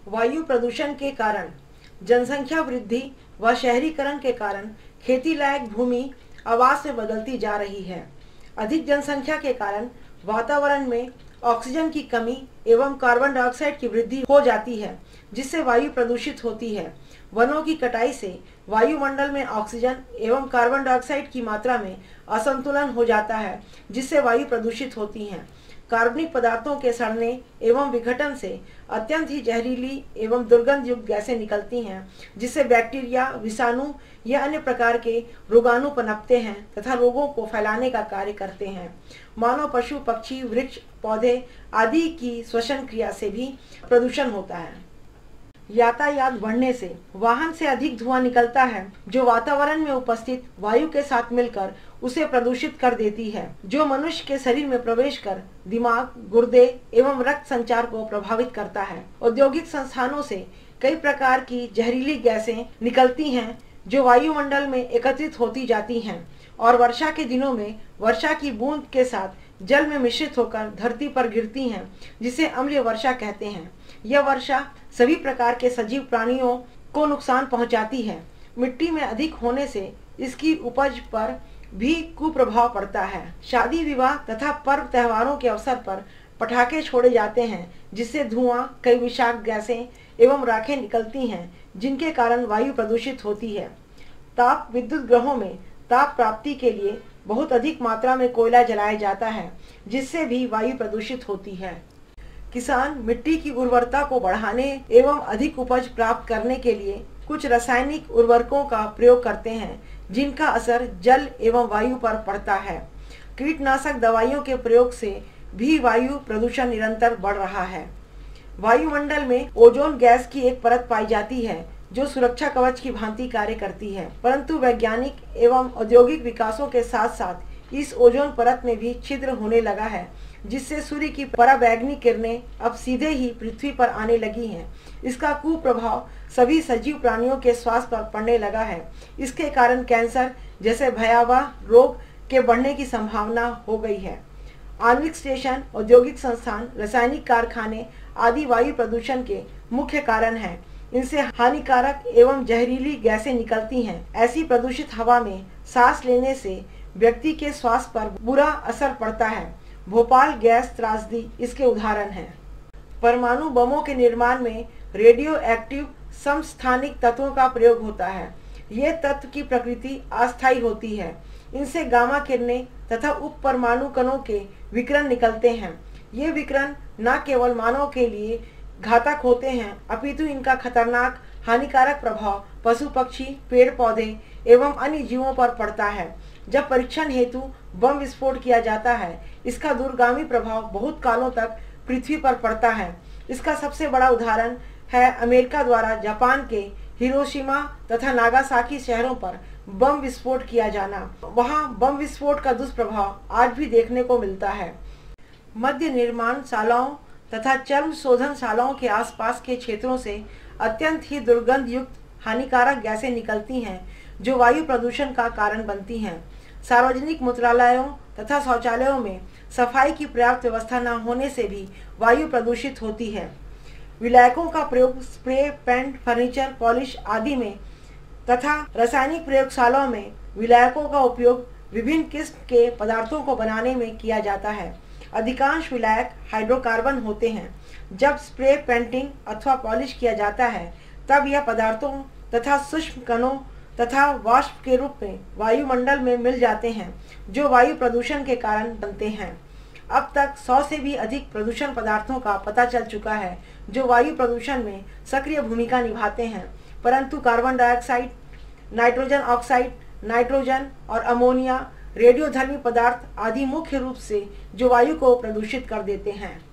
वायु प्रदूषण के कारण जनसंख्या वृद्धि व शहरीकरण के कारण खेती लायक भूमि आवास में बदलती जा रही है। अधिक जनसंख्या के कारण वातावरण में ऑक्सीजन की कमी एवं कार्बन डाइऑक्साइड की वृद्धि हो जाती है, जिससे वायु प्रदूषित होती है। वनों की कटाई से वायुमंडल में ऑक्सीजन एवं कार्बन डाइऑक्साइड की मात्रा में असंतुलन हो जाता है, जिससे वायु प्रदूषित होती हैं। कार्बनिक पदार्थों के सड़ने एवं विघटन से अत्यंत ही जहरीली एवं दुर्गंध युक्त गैसें निकलती हैं, जिससे बैक्टीरिया, विषाणु या अन्य प्रकार के रोगाणु पनपते हैं तथा रोगों को फैलाने का कार्य करते हैं। मानव, पशु, पक्षी, वृक्ष, पौधे आदि की श्वसन क्रिया से भी प्रदूषण होता है। यातायात बढ़ने से वाहन से अधिक धुआं निकलता है, जो वातावरण में उपस्थित वायु के साथ मिलकर उसे प्रदूषित कर देती है, जो मनुष्य के शरीर में प्रवेश कर दिमाग, गुर्दे एवं रक्त संचार को प्रभावित करता है। औद्योगिक संस्थानों से कई प्रकार की जहरीली गैसें निकलती हैं, जो वायुमंडल में एकत्रित होती जाती हैं और वर्षा के दिनों में वर्षा की बूंद के साथ जल में मिश्रित होकर धरती पर गिरती हैं, जिसे अम्लीय वर्षा कहते हैं। यह वर्षा सभी प्रकार के सजीव प्राणियों को नुकसान पहुंचाती है। मिट्टी में अधिक होने से इसकी उपज पर भी कुप्रभाव पड़ता है। शादी विवाह तथा पर्व त्योहारों के अवसर पर पटाखे छोड़े जाते हैं, जिससे धुआं, कई विषाक्त गैसें एवं राखें निकलती हैं, जिनके कारण वायु प्रदूषित होती है। ताप विद्युत ग्रहों में ताप प्राप्ति के लिए बहुत अधिक मात्रा में कोयला जलाया जाता है, जिससे भी वायु प्रदूषित होती है। किसान मिट्टी की उर्वरता को बढ़ाने एवं अधिक उपज प्राप्त करने के लिए कुछ रासायनिक उर्वरकों का प्रयोग करते हैं, जिनका असर जल एवं वायु पर पड़ता है। कीटनाशक दवाइयों के प्रयोग से भी वायु प्रदूषण निरंतर बढ़ रहा है। वायुमंडल में ओजोन गैस की एक परत पाई जाती है, जो सुरक्षा कवच की भांति कार्य करती है, परंतु वैज्ञानिक एवं औद्योगिक विकासों के साथ साथ इस ओजोन परत में भी छिद्र होने लगा है, जिससे सूर्य की पराबैंगनी किरणें अब सीधे ही पृथ्वी पर आने लगी हैं। इसका कुप्रभाव सभी सजीव प्राणियों के स्वास्थ्य पर पड़ने लगा है। इसके कारण कैंसर जैसे भयावह रोग के बढ़ने की संभावना हो गई है। आणविक स्टेशन, औद्योगिक संस्थान, रासायनिक कारखाने आदि वायु प्रदूषण के मुख्य कारण हैं। इनसे हानिकारक एवं जहरीली गैसें निकलती हैं। ऐसी प्रदूषित हवा में सांस लेने से व्यक्ति के स्वास्थ्य पर बुरा असर पड़ता है। भोपाल गैस त्रासदी इसके उदाहरण हैं। परमाणु बमों के निर्माण में रेडियो एक्टिव समस्थानिक तत्वों का प्रयोग होता है। ये तत्व की प्रकृति अस्थायी होती है। इनसे गामा किरणें तथा उप परमाणु कणों के विकिरण निकलते हैं। ये विकिरण न केवल मानव के लिए घातक होते हैं, अपितु इनका खतरनाक हानिकारक प्रभाव पशु पक्षी, पेड़ पौधे एवं अन्य जीवों पर पड़ता है। जब परीक्षण हेतु बम विस्फोट किया जाता है, इसका दूरगामी प्रभाव बहुत कालों तक पृथ्वी पर पड़ता है। इसका सबसे बड़ा उदाहरण है अमेरिका द्वारा जापान के हिरोशिमा तथा नागासाकी शहरों पर बम विस्फोट किया जाना। वहां बम विस्फोट का दुष्प्रभाव आज भी देखने को मिलता है। मध्य निर्माण शालाओं तथा चर्म शोधन शालाओं के आसपास के क्षेत्रों से अत्यंत ही दुर्गंध युक्त हानिकारक गैसें निकलती हैं, जो वायु प्रदूषण का कारण बनती हैं। सार्वजनिक मूत्रालयों तथा शौचालयों में सफाई की पर्याप्त व्यवस्था न होने से भी वायु प्रदूषित होती है। विलायकों का प्रयोग स्प्रे, पेंट, फर्नीचर, पॉलिश आदि में तथा रासायनिक प्रयोगशालाओं में विलायकों का उपयोग विभिन्न किस्म के पदार्थों को बनाने में किया जाता है। अधिकांश विलायक हाइड्रोकार्बन होते हैं। जब स्प्रे, पेंटिंग अथवा पॉलिश किया जाता है, तब यह पदार्थों तथा सूक्ष्म कणों तथा वाष्प के रूप में वायुमंडल में मिल जाते हैं, जो वायु प्रदूषण के कारण बनते हैं। अब तक 100 से भी अधिक प्रदूषण पदार्थों का पता चल चुका है, जो वायु प्रदूषण में सक्रिय भूमिका निभाते हैं, परंतु carbon dioxide, nitrogen oxide, nitrogen और अमोनिया, रेडियोधर्मी पदार्थ आदि मुख्य रूप से जो वायु को प्रदूषित कर देते हैं।